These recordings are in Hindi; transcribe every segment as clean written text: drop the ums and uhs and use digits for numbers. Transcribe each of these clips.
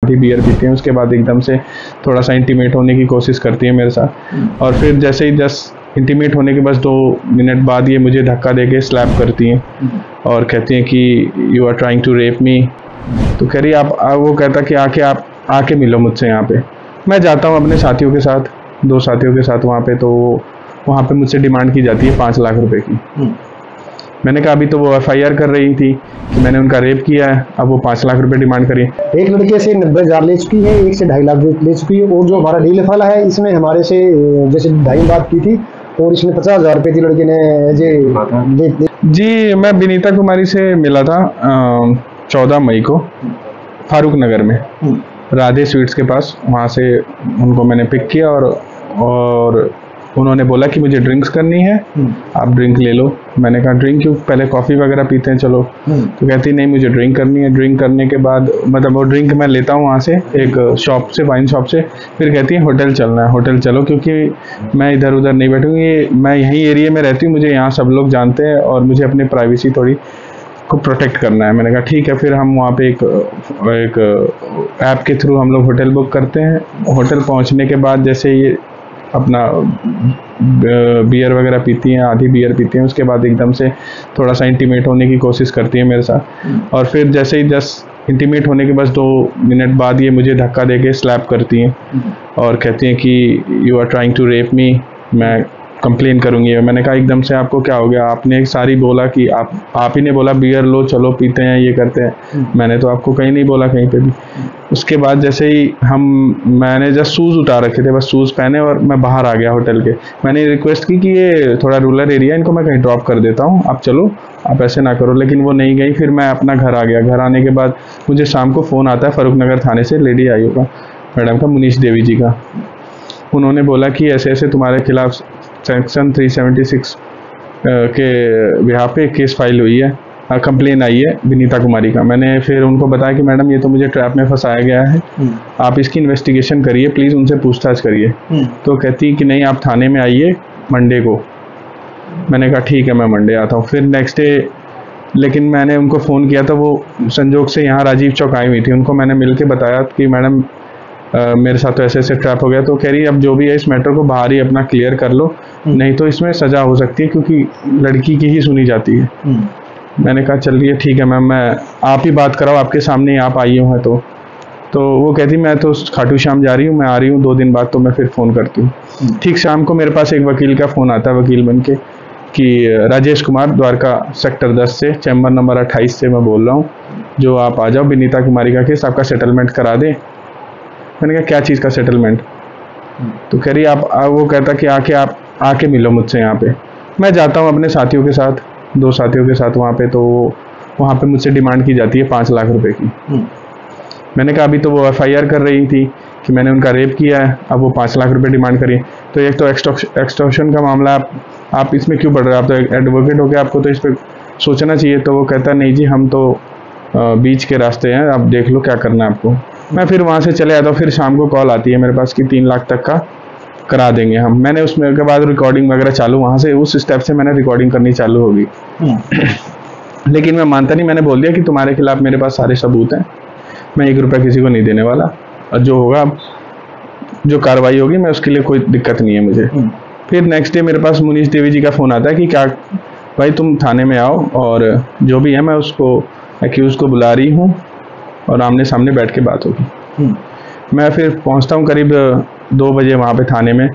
आधी बियर पीती हैं, उसके बाद एकदम से थोड़ा सा इंटीमेट होने की कोशिश करती है मेरे साथ। और फिर जैसे ही 10 इंटीमेट होने के बस 2 मिनट बाद ये मुझे धक्का देके स्लैप करती हैं और कहती हैं कि you are trying to rape me. तो कह रही आप वो कहता कि आप आके मिलो मुझसे यहाँ पे। मैं जाता हूँ अपने साथियों के साथ, 2 साथियों के साथ वहाँ पे। तो वहाँ पे मुझसे डिमांड की जाती है 5 लाख रुपए की। मैंने कहा अभी तो वो FIR कर रही थी कि मैंने उनका रेप किया है, अब वो 5 लाख रुपए डिमांड करी। एक लड़के से 90,000 ले चुकी है, एक से 2.5 लाख ले चुकी है, और जो हमारा डील फला है इसमें हमारे से जैसे 2.5 बात की थी और इसने 50,000 रुपए थी लड़के ने जी। मैं विनीता कुमारी से मिला था 14 मई को फारूक नगर में राधे स्वीट्स के पास। वहाँ से उनको मैंने पिक किया और उन्होंने बोला कि मुझे ड्रिंक्स करनी है, आप ड्रिंक ले लो। मैंने कहा ड्रिंक क्यों, पहले कॉफ़ी वगैरह पीते हैं चलो। तो कहती नहीं मुझे ड्रिंक करनी है। ड्रिंक करने के बाद मतलब वो ड्रिंक मैं लेता हूँ वहाँ से एक शॉप से, वाइन शॉप से। फिर कहती है होटल चलना है, होटल चलो, क्योंकि मैं इधर उधर नहीं बैठूँगी, मैं यहीं एरिया में रहती हूँ, मुझे यहाँ सब लोग जानते हैं और मुझे अपनी प्राइवेसी थोड़ी को प्रोटेक्ट करना है। मैंने कहा ठीक है। फिर हम वहाँ पे एक ऐप के थ्रू हम लोग होटल बुक करते हैं। होटल पहुँचने के बाद जैसे ये अपना बियर वगैरह पीती हैं, आधी बियर पीती हैं, उसके बाद एकदम से थोड़ा सा इंटीमेट होने की कोशिश करती है मेरे साथ। और फिर जैसे ही 10 इंटीमेट होने के बस 2 मिनट बाद ये मुझे धक्का देके स्लैप करती हैं और कहती हैं कि you are trying to rape me, मैं कंप्लेन करूंगी। मैंने कहा एकदम से आपको क्या हो गया, आपने एक सारी बोला कि आप ही ने बोला बियर लो चलो पीते हैं ये करते हैं, मैंने तो आपको कहीं नहीं बोला कहीं पे भी। उसके बाद जैसे ही मैंने जस्ट शूज़ उतार रखे थे, बस शूज़ पहने और मैं बाहर आ गया होटल के। मैंने रिक्वेस्ट की कि ये थोड़ा रूरल एरिया है, इनको मैं कहीं ड्रॉप कर देता हूँ, आप चलो, आप ऐसे ना करो, लेकिन वो नहीं गई। फिर मैं अपना घर आ गया। घर आने के बाद मुझे शाम को फ़ोन आता है फारूक नगर थाने से, लेडी आईओ का, मैडम का, मुनीश देवी जी का। उन्होंने बोला कि ऐसे ऐसे तुम्हारे खिलाफ सेक्शन 376 के बिहार पे केस फाइल हुई है, कंप्लेन आई है विनीता कुमारी का। मैंने फिर उनको बताया कि मैडम ये तो मुझे ट्रैप में फंसाया गया है, आप इसकी इन्वेस्टिगेशन करिए प्लीज़, उनसे पूछताछ करिए। तो कहती कि नहीं आप थाने में आइए मंडे को। मैंने कहा ठीक है मैं मंडे आता हूँ। फिर नेक्स्ट डे लेकिन मैंने उनको फ़ोन किया था, वो संजोग से यहाँ राजीव चौक आई हुई थी। उनको मैंने मिल के बताया कि मैडम मेरे साथ तो ऐसे ऐसे ट्रैप हो गया। तो कह रही अब जो भी है इस मैटर को बाहर ही अपना क्लियर कर लो, नहीं तो इसमें सज़ा हो सकती है, क्योंकि लड़की की ही सुनी जाती है। मैंने कहा चलिए ठीक है मैम, मैं आप ही बात कराओ, आपके सामने ही आप आई हो हैं। तो वो कहती मैं तो खाटू श्याम जा रही हूँ, मैं आ रही हूँ 2 दिन बाद, तो मैं फिर फ़ोन करती हूँ। ठीक शाम को मेरे पास एक वकील का फ़ोन आता है, वकील बन के, कि राजेश कुमार द्वारका सेक्टर 10 से, चैम्बर नंबर 28 से मैं बोल रहा हूँ, जो आप आ जाओ, विनीता कुमारी का केस आपका सेटलमेंट करा दें। मैंने कहा क्या चीज़ का सेटलमेंट? तो कह रही वो कहता कि आके मिलो मुझसे यहाँ पे। मैं जाता हूँ अपने साथियों के साथ, 2 साथियों के साथ वहाँ पे। तो वहाँ पे मुझसे डिमांड की जाती है 5 लाख रुपए की। मैंने कहा अभी तो वो FIR कर रही थी कि मैंने उनका रेप किया है, अब वो 5 लाख रुपए डिमांड करी। तो एक तो एक्सटॉर्शन का मामला, आप इसमें क्यों पढ़ रहे हो, आप तो एडवोकेट हो गए, आपको तो इस पर सोचना चाहिए। तो वो कहता नहीं जी हम तो बीच के रास्ते हैं, आप देख लो क्या करना है आपको। मैं फिर वहाँ से चले आता हूँ। फिर शाम को कॉल आती है मेरे पास कि 3 लाख तक का करा देंगे हम। मैंने उसमें के बाद रिकॉर्डिंग वगैरह चालू, वहाँ से उस स्टेप से मैंने रिकॉर्डिंग करनी चालू होगी। लेकिन मैं मानता नहीं, मैंने बोल दिया कि तुम्हारे खिलाफ मेरे पास सारे सबूत हैं, मैं 1 रुपया किसी को नहीं देने वाला, और जो होगा जो कार्रवाई होगी मैं उसके लिए कोई दिक्कत नहीं है मुझे। फिर नेक्स्ट डे मेरे पास मुनीश देवी जी का फ़ोन आता है कि क्या भाई तुम थाने में आओ, और जो भी है मैं उसको एक्यूज़ को बुला रही हूँ और आमने सामने बैठ के बात होगी। मैं फिर पहुंचता हूं करीब 2 बजे वहां पे थाने में।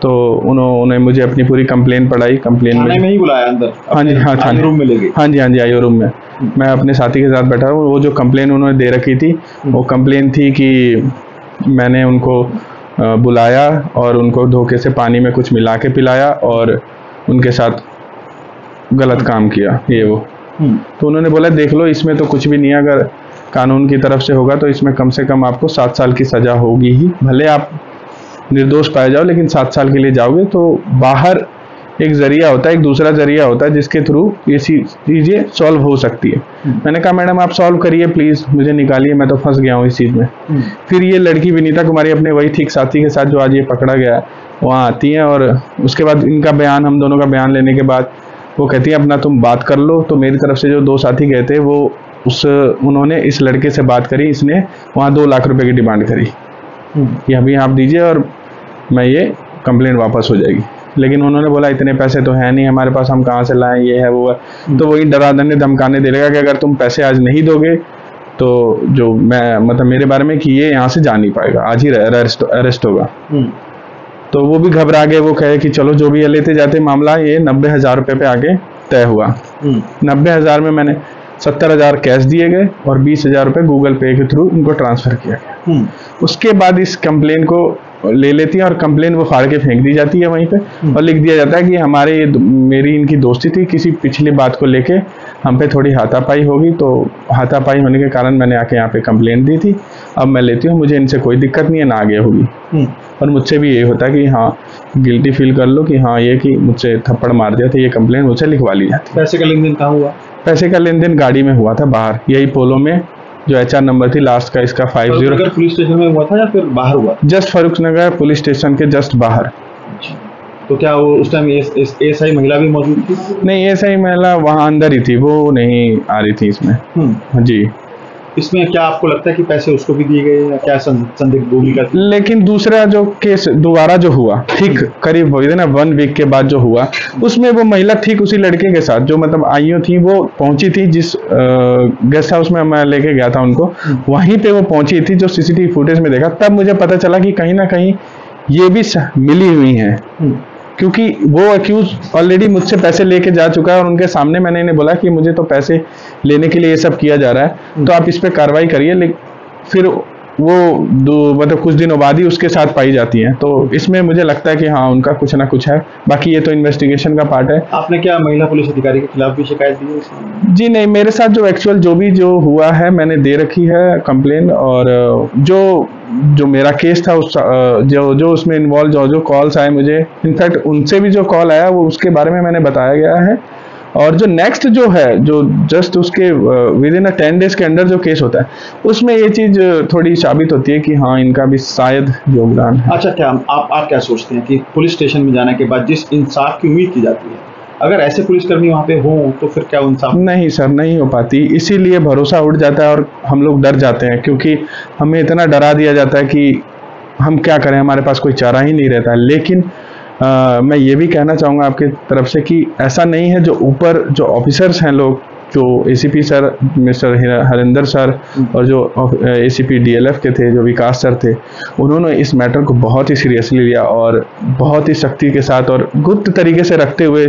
तो उन्होंने मुझे अपनी पूरी कंप्लेन पढ़ाई। कंप्लेन में ही बुलाया अंदर? हाँ जी, हाँ थाने रूम में लेके? हाँ जी आईओ रूम में। मैं अपने साथी के साथ बैठा हूँ। वो जो कंप्लेन उन्होंने दे रखी थी, वो कंप्लेन थी कि मैंने उनको बुलाया और उनको धोखे से पानी में कुछ मिला के पिलाया और उनके साथ गलत काम किया, ये वो। तो उन्होंने बोला देख लो इसमें तो कुछ भी नहीं है, अगर कानून की तरफ से होगा तो इसमें कम से कम आपको 7 साल की सज़ा होगी ही, भले आप निर्दोष पाए जाओ लेकिन 7 साल के लिए जाओगे। तो बाहर एक ज़रिया होता है, एक दूसरा ज़रिया होता है जिसके थ्रू ये चीज़ें सॉल्व हो सकती है। मैंने कहा मैडम आप सॉल्व करिए प्लीज़, मुझे निकालिए, मैं तो फंस गया हूँ इस चीज़ में। फिर ये लड़की विनीता कुमारी अपने वही ठीक साथी के साथ जो आज ये पकड़ा गया वहाँ आती हैं, और उसके बाद इनका बयान, हम दोनों का बयान लेने के बाद वो कहती है अपना तुम बात कर लो। तो मेरी तरफ से जो 2 साथी गए थे वो उन्होंने इस लड़के से बात करी, इसने वहाँ 2 लाख रुपए की डिमांड करी कि अभी आप दीजिए और मैं ये कंप्लेंट वापस हो जाएगी। लेकिन उन्होंने बोला इतने पैसे तो है नहीं हमारे पास, हम कहाँ से लाएं, ये है वो है। तो वही डराने धमकाने दे देगा कि अगर तुम पैसे आज नहीं दोगे तो जो मैं मतलब मेरे बारे में कि ये यहाँ से जा नहीं पाएगा, आज ही अरेस्ट होगा। तो वो भी घबरा गए, वो कहे कि चलो जो भी है लेते जाते। मामला ये 90,000 रुपये पे आगे तय हुआ। 90,000 में मैंने 70,000 कैश दिए गए और 20,000 रुपये गूगल पे के थ्रू उनको ट्रांसफर किया गया। उसके बाद इस कंप्लेन को ले लेती है और कंप्लेन वो फाड़ के फेंक दी जाती है वहीं पे, और लिख दिया जाता है कि हमारे मेरी इनकी दोस्ती थी, किसी पिछली बात को लेके हम पे थोड़ी हाथापाई होगी, तो हाथापाई होने के कारण मैंने आके यहाँ पे कंप्लेन दी थी, अब मैं लेती हूँ, मुझे इनसे कोई दिक्कत नहीं है, ना आगे होगी। और मुझसे भी ये होता कि हाँ गिल्टी फील कर लो कि हाँ ये कि मुझसे थप्पड़ मार दिया था, ये कंप्लेन मुझसे लिखवा ली जाती। पैसे का लेन देन कहाँ हुआ? पैसे का लेन देन गाड़ी में हुआ था बाहर, यही पोलो में, जो HR नंबर थी लास्ट का इसका 50। पुलिस स्टेशन में हुआ था या फिर बाहर हुआ? जस्ट फारुखनगर पुलिस स्टेशन के जस्ट बाहर। तो क्या वो उस टाइम एसआई महिला भी मौजूद थी? नहीं, एसआई महिला वहाँ अंदर ही थी, वो नहीं आ रही थी इसमें। जी। इसमें क्या आपको लगता है कि पैसे उसको भी दिए गए या क्या संदिग्ध भूमिका थी? लेकिन दूसरा जो केस दोबारा जो हुआ, ठीक करीब हो गए ना 1 वीक के बाद जो हुआ, उसमें वो महिला ठीक उसी लड़के के साथ जो मतलब आईओ थी, वो पहुंची थी जिस गेस्ट हाउस में मैं लेके गया था उनको, वहीं पे वो पहुंची थी। जो CCTV फुटेज में देखा तब मुझे पता चला कि कहीं ना कहीं ये भी मिली हुई है, क्योंकि वो अक्यूज ऑलरेडी मुझसे पैसे लेके जा चुका है और उनके सामने मैंने इन्हें बोला कि मुझे तो पैसे लेने के लिए ये सब किया जा रहा है, तो आप इस पे कार्रवाई करिए। लेकिन फिर वो मतलब कुछ दिनों बाद ही उसके साथ पाई जाती हैं। तो इसमें मुझे लगता है कि हाँ उनका कुछ ना कुछ है, बाकी ये तो इन्वेस्टिगेशन का पार्ट है। आपने क्या महिला पुलिस अधिकारी के खिलाफ भी शिकायत दी है? जी नहीं, मेरे साथ जो एक्चुअल जो हुआ है मैंने दे रखी है कंप्लेन, और जो मेरा केस था उस जो उसमें इन्वॉल्व जो कॉल्स आए मुझे, इनफैक्ट उनसे भी जो कॉल आया वो उसके बारे में मैंने बताया गया है। और जो नेक्स्ट जो है जो जस्ट उसके विद इन 10 डेज के अंदर जो केस होता है, उसमें ये चीज थोड़ी साबित होती है कि हाँ इनका भी शायद योगदान है। अच्छा, क्या आप क्या सोचते हैं कि पुलिस स्टेशन में जाने के बाद जिस इंसाफ की उम्मीद की जाती है, अगर ऐसे पुलिसकर्मी वहाँ पे हो तो फिर क्या इंसाफ? नहीं सर, नहीं हो पाती, इसीलिए भरोसा उठ जाता है और हम लोग डर जाते हैं, क्योंकि हमें इतना डरा दिया जाता है कि हम क्या करें, हमारे पास कोई चारा ही नहीं रहता है। लेकिन मैं ये भी कहना चाहूँगा आपकी तरफ से कि ऐसा नहीं है, जो ऊपर जो ऑफिसर्स हैं लोग, जो ACP sir mister Harinder sir और जो ACP DLF के थे जो विकास सर थे, उन्होंने इस मैटर को बहुत ही सीरियसली लिया और बहुत ही सख्ती के साथ और गुप्त तरीके से रखते हुए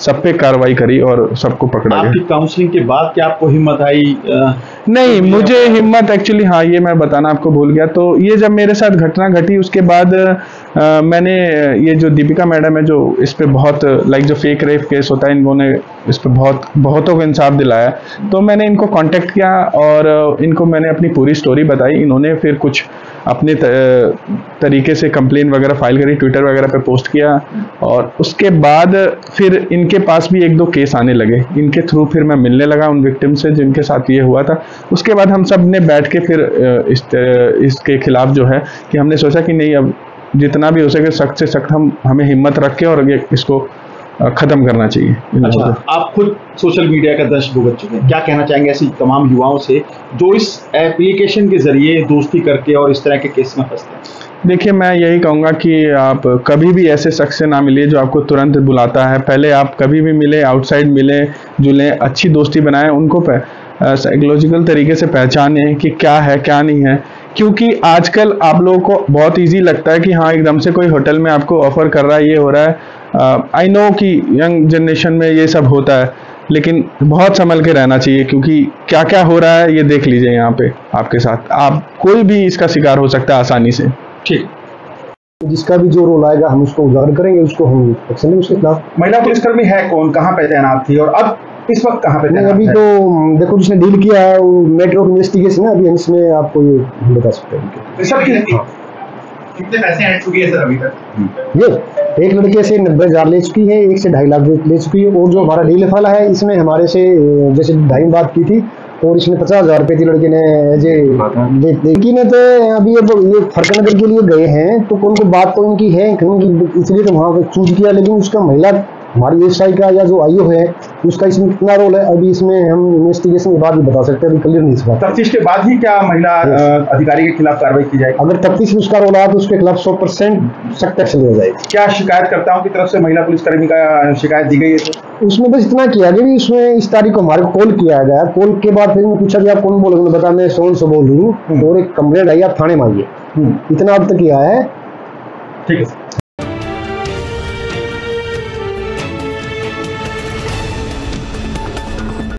सब पे कार्रवाई करी और सबको पकड़ा गया। आपकी काउंसलिंग के बाद क्या आपको हिम्मत आई? नहीं, मुझे हिम्मत एक्चुअली, हाँ ये मैं बताना आपको भूल गया। तो ये जब मेरे साथ घटना घटी उसके बाद मैंने ये जो दीपिका मैडम है जो इस पे बहुत लाइक जो फेक रेप केस होता है, इन्होंने इस पे बहुतों को इंसाफ दिलाया, तो मैंने इनको कांटेक्ट किया और इनको मैंने अपनी पूरी स्टोरी बताई। इन्होंने फिर कुछ अपने तरीके से कंप्लेन वगैरह फाइल करी, ट्विटर वगैरह पे पोस्ट किया, और उसके बाद फिर इनके पास भी 1-2 केस आने लगे। इनके थ्रू फिर मैं मिलने लगा उन विक्टिम से जिनके साथ ये हुआ था। उसके बाद हम सब ने बैठ के फिर इसके खिलाफ जो है कि हमने सोचा कि नहीं, अब जितना भी हो सके सख्त से सख्त हमें हिम्मत रख के और इसको खत्म करना चाहिए। अच्छा, आप खुद सोशल मीडिया का दंश भुगत चुके हैं, क्या कहना चाहेंगे ऐसी तमाम युवाओं से जो इस एप्लीकेशन के जरिए दोस्ती करके और इस तरह के केस में फंसते हैं? देखिए, मैं यही कहूँगा कि आप कभी भी ऐसे शख्स से ना मिलिए जो आपको तुरंत बुलाता है। पहले आप कभी भी मिले, आउटसाइड मिले जुलें, अच्छी दोस्ती बनाएं, उनको साइकोलॉजिकल तरीके से पहचानें कि क्या है क्या नहीं है। क्योंकि आजकल आप लोगों को बहुत इजी लगता है कि हाँ एकदम से कोई होटल में आपको ऑफर कर रहा है, ये हो रहा है। आई नो कि यंग जनरेशन में ये सब होता है, लेकिन बहुत संभल के रहना चाहिए, क्योंकि क्या क्या हो रहा है ये देख लीजिए यहाँ पे आपके साथ। आप कोई भी इसका शिकार हो सकता है आसानी से। ठीक, जिसका भी जो रोल आएगा हम उसको उजागर करेंगे, उसको हम एक्शन लेंगे उसके खिलाफ। महिला पुलिसकर्मी है कौन, कहाँ पे तैनात थी और अब इस वक्त कहाँ पे नहीं, तैनात अभी है? तो देखो जिसने डील किया है वो मैटर ऑफ इन्वेस्टिगेशन है, अभी हम इसमें आपको ये बता सकते हैं। सब कितने पैसे आ चुके हैं सर अभी तक? ये एक लड़के से 90,000 ले चुकी है, एक से 2.5 लाख ले चुकी है, और जो हमारा डील वाला है इसमें हमारे से जैसे ढाई बात की थी, और इसमें 50,000 रुपए थी लड़के ने देखी ने। तो अभी ये फरकनगर के लिए गए हैं, तो कौन को बात तो इनकी है, इसलिए तो वहाँ पे चूज किया, लेकिन उसका महिला हमारी एसआई का या जो आईओ है उसका इसमें कितना रोल है, अभी इसमें हम इन्वेस्टिगेशन के बाद ही बता सकते हैं, अभी क्लियर नहीं हो सकता। तफ्तीश के बाद ही क्या महिला अधिकारी के खिलाफ कार्रवाई की जाएगी? अगर तफ्तीश में उसका रोल आया तो उसके खिलाफ 100% सख्त एक्शन लिया जाएगा। क्या शिकायतकर्ताओं की तरफ से महिला पुलिसकर्मी का शिकायत दी गई है? तो उसमें बस इतना किया गया कि उसमें इस तारीख को हमारे को कॉल किया गया, कॉल के बाद फिर पूछा कि आप कौन बोल रहे हो, बता मैं सोन से बोल रही हूँ और एक कंप्लेंट आई, आप थाने में आइए। इतना अब तक किया है। ठीक है।